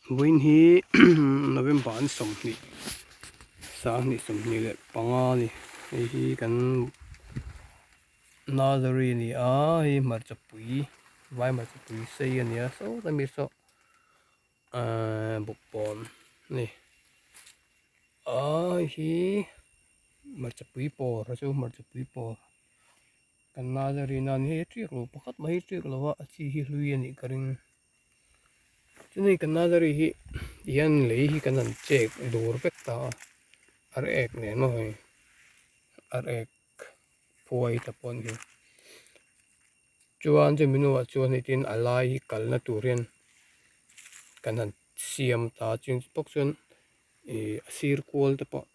Win hi November an som ni sa ni som ni le panga ni hi kan Nusery ni hi hmarchapui vai hmarchapui sei ania so tami so bawkbawn ni hi hmarchapui por chu hmarchapui por kan Nusery nan hi triak lo pakhat mai triak lo wa chi hi hlui ani karing chuni kan Nusery hi yan lei hi kan an check dur vek ta ar ek ne no hi ar ek phuai ta pon hi chuan chu minu a chuan hitin alai hi kalna turin kan han siam ta chung pok chuan asir kual te pawh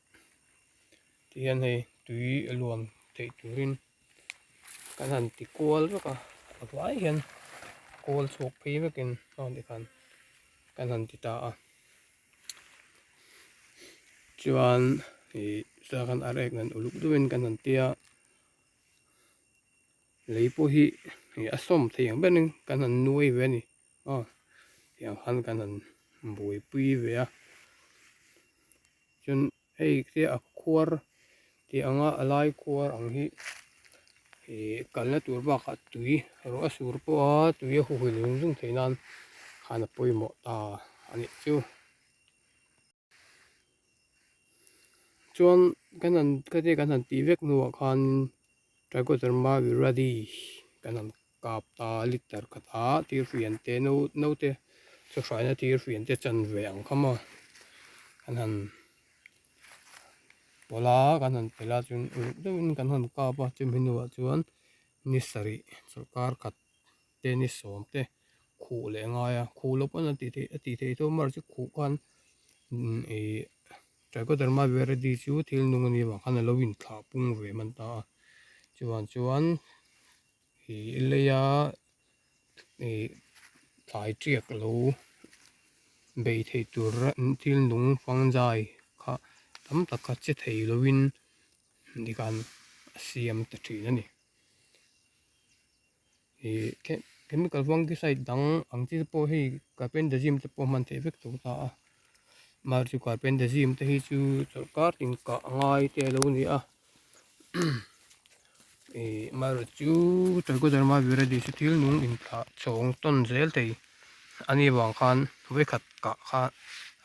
tian hei tui luan thei turin kan han ti kual veka vai hian kual chhuak phei vekin ani kan han ti ta a chuan sa kan ar ek nan uluk duin kan han tia leipo hi asom theiang benin kan han nuai ve ni yang han kan han bui pui ve a chun hei te a khuar ti anga alai khuar ang hi kalna tur ba kha tui ro asur po a tui a hu hui lung lung theinan khana poimo ta ani chu chuan kan han ti vek nuwa khan Trichoderma Viride kan han kap ta liter khatha tir fian te no te chu hraina tir fian te chan ve ang khama kan han pola kan han pela chun uluk kan han kapa chu minuwa chuan Nusery sarkar khat te ni som te khu le ngaya khu lo pon ti thei to mar chu khu khan Trichoderma Viride chu thil nung ani wa khan lo in thla pung ve man ta chuan leya thai triak lo bei thei tur thil nung fangjai kha tam tak kha che thei lovin dikan siam ta thin ani chemical fungicide dang ang chi po hi carbendazim te po man the vek to ta mar chu carbendazim te hi chu sarkar tin ka ngai te lo ni a mar chu Trichoderma Viride chu thil nung in thla chawng ton zel thei ani wang khan ve khat ka kha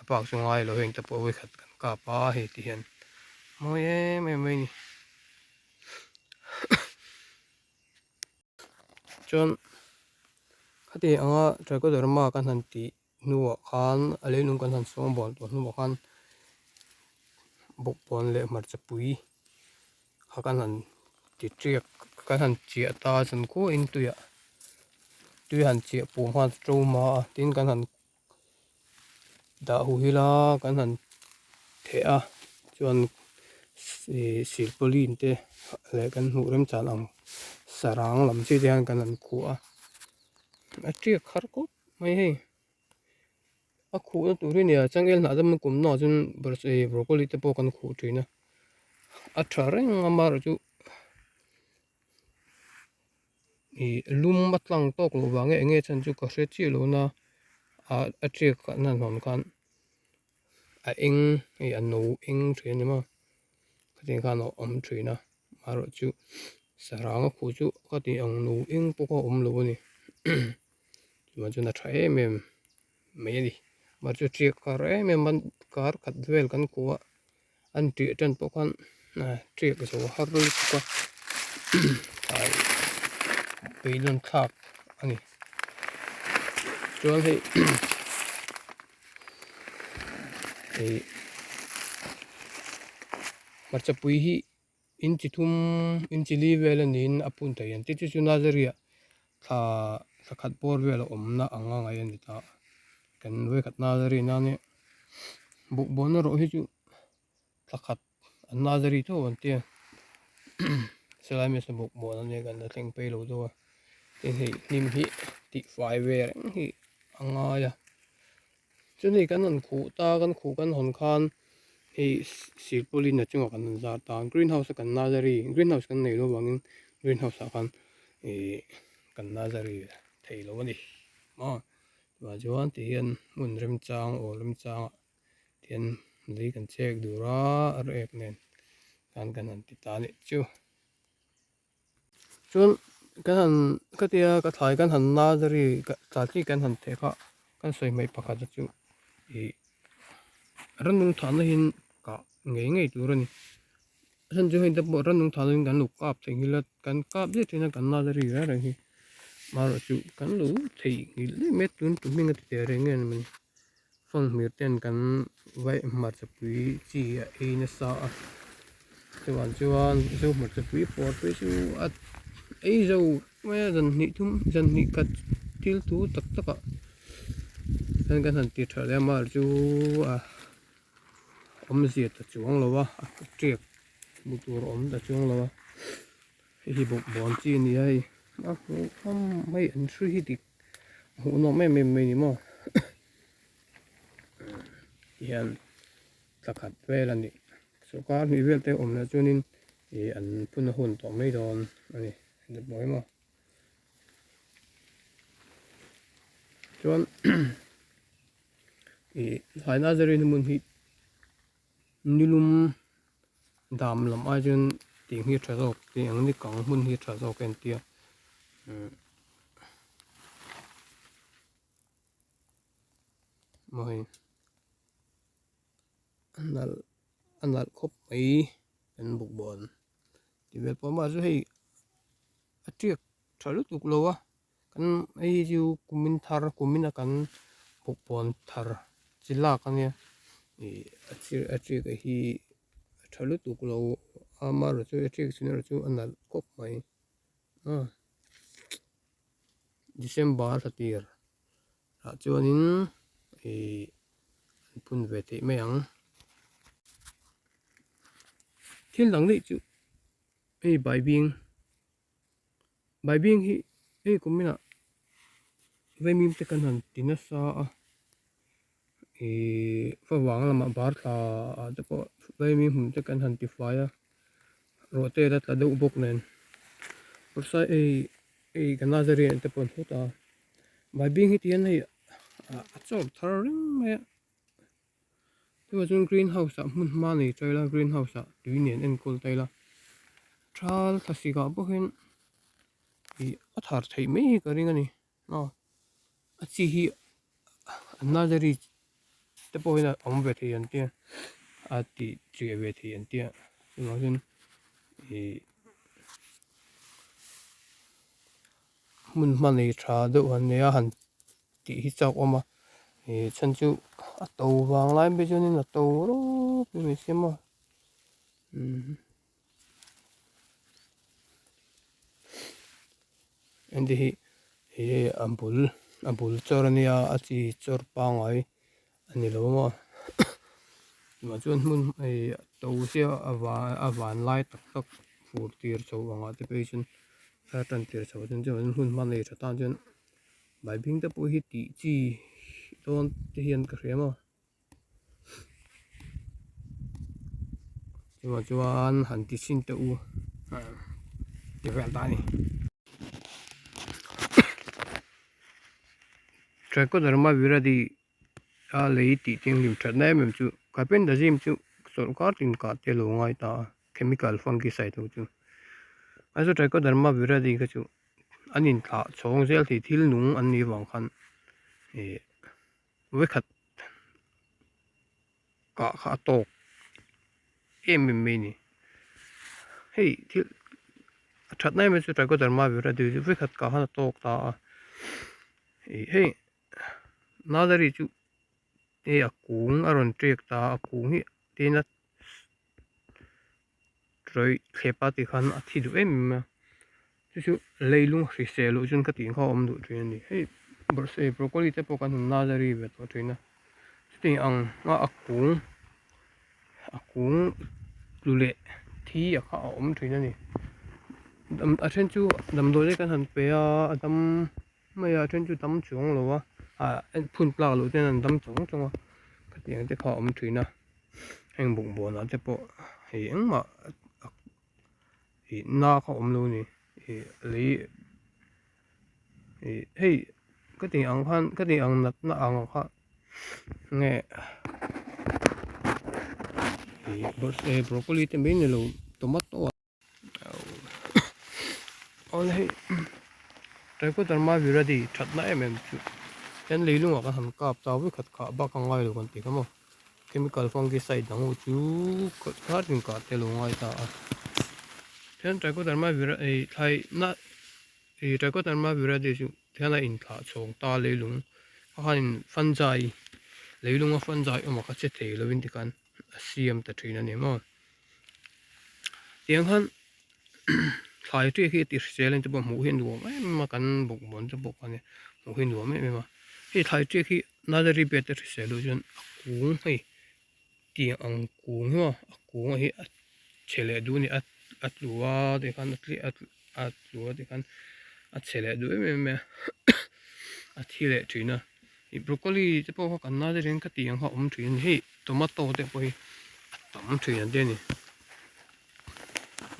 apak chu ngai lo heng te po ve khat kan ka pa he ti hian moi mai ni chuan khati anga Trichoderma kan han ti nuwa khan aleinung kan han sawng bol to nuwa khan bawkbawn le hmarchapui kha kan han ti triak kan han chia ta chan ko in tui han chia pum han tro ma tin kan han da hu hila kan han the a chuan silpolin te le kan hmu rem chan ang sarang lam chi te han kan han khu a triak khar ko mai hei a khu na turin ya changel na dam kum na chun broccoli te po kan khu thina a thareng amar chu lum matlang tok lo wange enge chan chu ka hre chi lo na a triak ka nan hon khan a eng a no eng thrin ma khatin khan om thina maro chu sarang khu chu khati ang no eng po ko om lo ni chuan chu na tha em mai ni mar chu triak kar man kar khat vel kan kuwa an ti tan po khan triak zo har ri ko ai peilon thak ani chuan hei hmarchapui hi inchi thum inchi li vel anin apun thei an ti chu Nusery a thla khat bor vel a awmna anga ngai ani ta kan ve khat Nusery na ni bawkbawn ro hi chu thla khat an Nusery to an tia selai me sa bawkbawn ani kan la thleng pe lo do tin hei hnim hi ti fai ve reng hi anga ya chuni kan an khu ta kan khu kan hon khan hei silpolin a chunga kan zar ta greenhouse kan Nusery greenhouse kan nei lo wangin greenhouse a khan kan Nusery thei lo ani và chuan thì hiện mun rem chang o rem chang tiền lấy cần check đủ ra ở ek nên kan han ti ta ni chu chuan kan han ka tia ka thlai kan han Nusery ka tli kan han the kha kan soi mai pakhat chu i ranung thana hin ka ngei tur ani san chu hin ta bo ranung thana hin kan lu kap thengila kan kap je thina kan Nusery ra ra hi mar chu kan lu thei ngil met tun tu minga ti re ngen man phong mir ten kan vai hmarchapui chi a na sa chuan zo hmarchapui por pe chu at ei zo ma dan ni thum jan ni kat til tu tak taka kan han ti thale mar chu a om zia ta chuang lawa trek butur om ta chuang lawa hi bawkbawn chi ni ai a kham mai an thri hi dik hu no me ni mo hian takhat vel ani so ka ni vel te om na chunin e an phun hun to mai don ani de boy mo chuan e hai Nusery ni mun hi nilum dam lam a chun ti hi thazok ti ang ni kang mun hi thazok en tia moi anal khop mai en bawkbawn ti vel pawh ma chu hei a triak thalu tuk lowa kan ei chu kumin a kan bawkbawn thar chilak ania e a triak a hi thalu tuk lo amar chu a triak sinar chu anal khop mai December hatir a chuanin e phun ve thei mai ang thil dang nei chu ei bai bing hi ei kumina vaimim te kan han tina sa a e fa wang lama bar thla a te pawh vaimim hum te kan han ti fai a ro te ra tla deuh bawk nen bursa ei kan Nusery te pawh huta bai bing hi tian hei a chawk thar ring mai tu chun greenhouse a hmun hma nei chaila greenhouse a tui nen en kul taila thal thlasika bawkin i a thar thei mai hi ka ring ani a chi hi Nusery te pawh in a awm ve thei an tia a ti chi ve thei an tia chuan e hmun hma nei tha deuh han nei a han tih hi chawk awma e chan chu a to wang lai be chuanin a to ro pe mai siam a and hi a bul chor ania a chi chor pangai ani lo ma ma chuan hmun ei to sia a van lai tak tak fur tir chho anga te pe chun sa tan tir chho chun hmun hma nei tha tan chuan bai bing te pawh hi tih chi don te hian ka hriam a chuan han ti sin te u ti vel ta ni Trichoderma Viride a lei ti ting lim that nai mem chu kapen da jim chu sarkar tin ka te lo ngai ta chemical fungicide chu aso Trichoderma Viride ka chu anin thla chhawng zel thi thil nung an ni wang khan e we khat ka kha tok em mai ni hei thil that nai me chu Trichoderma Viride we khat ka han tok ta hei Nusery chu e a kung a ron trek ta a kung hi tin a troi thlepa ti khan a thi du em chu leilung hri se lu chun ka ti kha om du thin ni hei broccoli te pawh kan Nusery ve to thina ti ang a kung lule thi a kha om thina ni a then chu dam do kan han pe a dam mai a then chu dam chuang lo wa en phun plak lo ten an dam chong chonga ka tiang te kha om thina heng bawkbawn a te pawh hei engmah na kha om lo ni lei hei cái tiếng ăn phan cái tiếng ăn nát na ăn kha nghe broccoli thì mấy này là tomato ôi hey Trichoderma viride thật nãy em em lấy luôn à hẳn cặp tao với khát khát bác ngai luôn còn tí không chemical fungicide đắng chú khát những cả tê luôn ngay ta thế Trichoderma viride thay na Trichoderma viride chú thế này in khát sống ta lấy luôn hắn phân giải lấy luôn phân giải mà khát chết thì luôn thì can CM ta train anh em mà tiếng hắn thay trước khi tiệt xe lên thì bọn mù hiền đùa mà cần bốc bón cho bốc anh mù hiền đùa mà khi thay trước khi Nusery bed tiệt xe luôn cũng hay tiếng ăn cũng mà cũng hay chế lệ đu này lúa thì kan lúa thì kan chế lệ đu mà thì lệ chuyện à broccoli thì bao cái nào thì cái tiếng họ chuyện hay tomato thì bao tóm chuyện thế này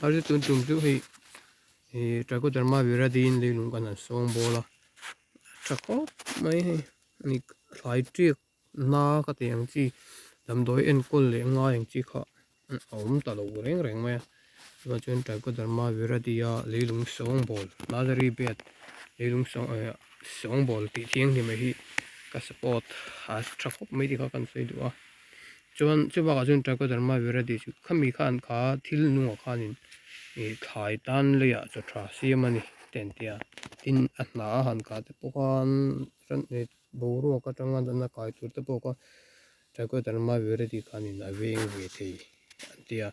ở chỗ chỗ hay Trichoderma viride lấy luôn cái này xong bò la chắc có mấy này phải triệt na cái tiếng gì damdawi en kol le nga yang chi kha ta lo reng ma và chuyện Trichoderma viride leilung song bol Nusery bed leilung song bol ti thiang ni mai hi ka support has trafop mai di ka kan sei du a chuan chu ba ka chun Trichoderma viride chu khami khan kha thil nu khan in thai tan le ya chu tha siam ani ten tia tin a hna han ka te pokan ran bo ro ka tanga na kai tur te poka Trichoderma viride khan in a veng ve thei an tia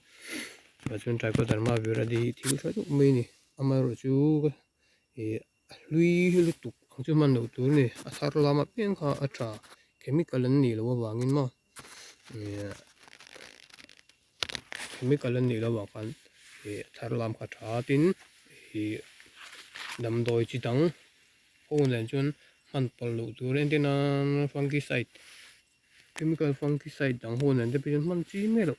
và chuyện Trichoderma viride thiếu sót chút mấy nè ama rồi chú lui lui tục chú man đầu tuổi nè thar làm mà biến kha atra chemical anh nè lo wangin ma chemical anh nè lo wangan thar làm kha tha tin đâm đôi chỉ đắng hôm nay chuyện man pol lo tuổi nên tên fungicide chemical fungicide đắng hôm nay để biến man chi mê lo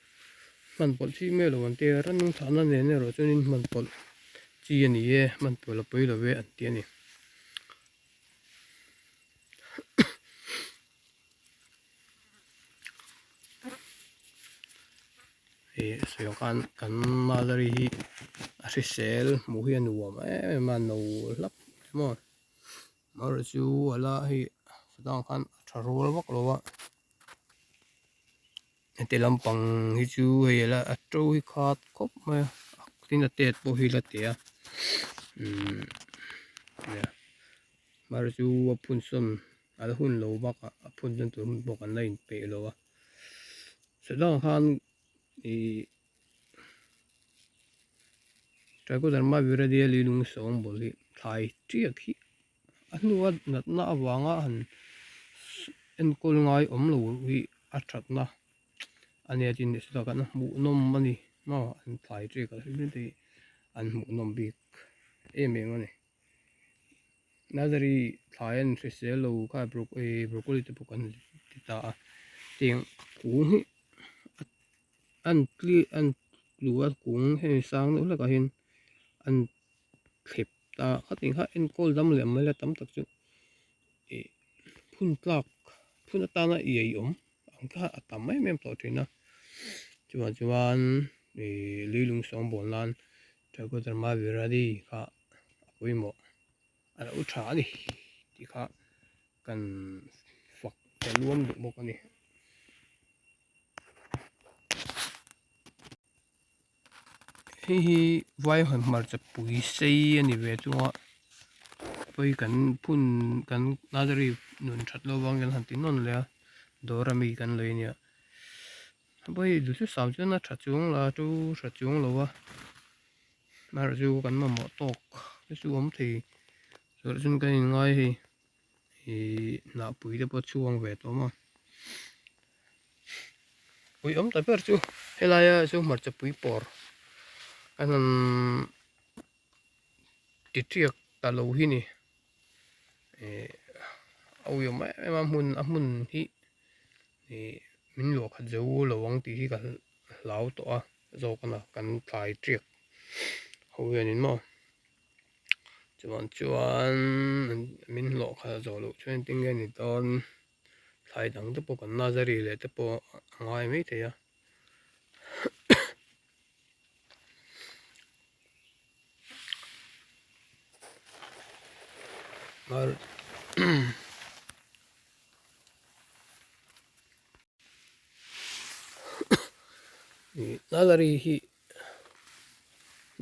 man pol chi mê lo anh tia ran thằng này nè rồi cho nên man pol chi anh ấy man pol là bơi lo về anh tia nè so kan Nusery hi a sel mu hi nuam ma no lap mo mar chu ala hi sadang kan tharol bak lowa te lampang hi chu hei la a to hi khat khop ma tin a tet bo hi la tia mar chu a phun som ala hun lo bak a phun jan tur bok an lain pe lowa sadang kan Trichoderma viride leilung song bol hi thai triak hi anuwa natna awanga han en kol ngai om lo hi a thatna ania tin ni sta kana mu nom mani ma an thai triak a hi te an mu nom bik em mani Nusery thai an selo ka broccoli te pukan ti ta tiang ku hi an kli an luwa kung he sang no la ka hin an khep ta khating kha en kol dam lem mai la tam tak chu phun tlak phun ta na ei om ang kha atam mai mem to thina chuan leilung som bol nan Trichoderma viride kha apui mo ala u tha ni ti kha kan fak te luam du bok ani hi vai han hmarchapui sei ani ve chunga poi kan phun kan Nusery nun that lo wang yan han tin non le dorami kan loinia poi du chu sam chu na tha chung la chu tha chung lo wa mar chu kan ma mo tok chu om thei so chun kan ngai hi na pui de po chuang ve to ma pui om ta per chu helaya chu hmarchapui por anan ti triak ta lo hi ni au yo ma mun hi min lo kha zo lo wang ti hi ka lau to a zo kana kan thai triak ho yan in ma chuan min lo kha zo lo chen ting nge ni ton thlai dang te pawh kan Nusery le te pawh ngai mai thei a mar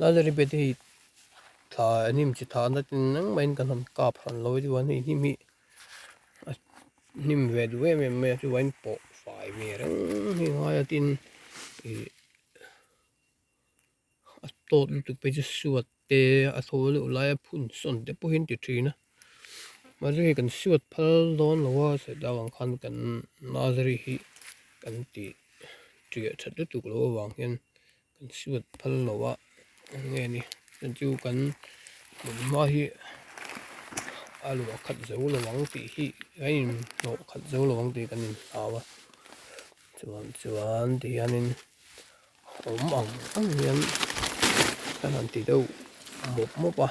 Nusery bed hi thla nim chi thla na tin nang main kan han kap han lo di wan hi mi nim ve du me chu wain po fai me rang hi ngai tin i a tot lu tu pe chu suat te a thol u lai phun son te po hin ti thina mar hi kan suat phal don lo wa se dawang khan kan Nusery hi kan ti tria that tu lo wang hian kan suat phal lo wa nge ni chan chu kan ma hi alu khat zo lo wang ti hi ai no khat zo lo wang ti kan in awa chuan ti hianin ang hian kan an ti deuh mop a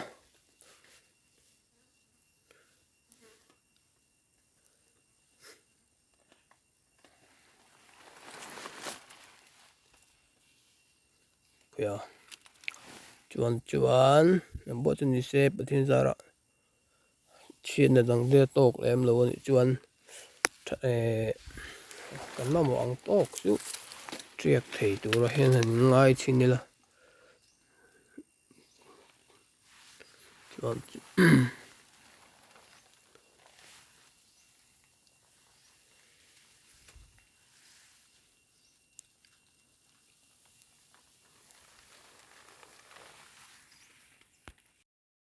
kaya chuan bo chu ni se pathin zara chin na dang de tok lem lo ni chuan kan ma mo ang tok chu triak thei tur a hian an ngai chin ni la chuan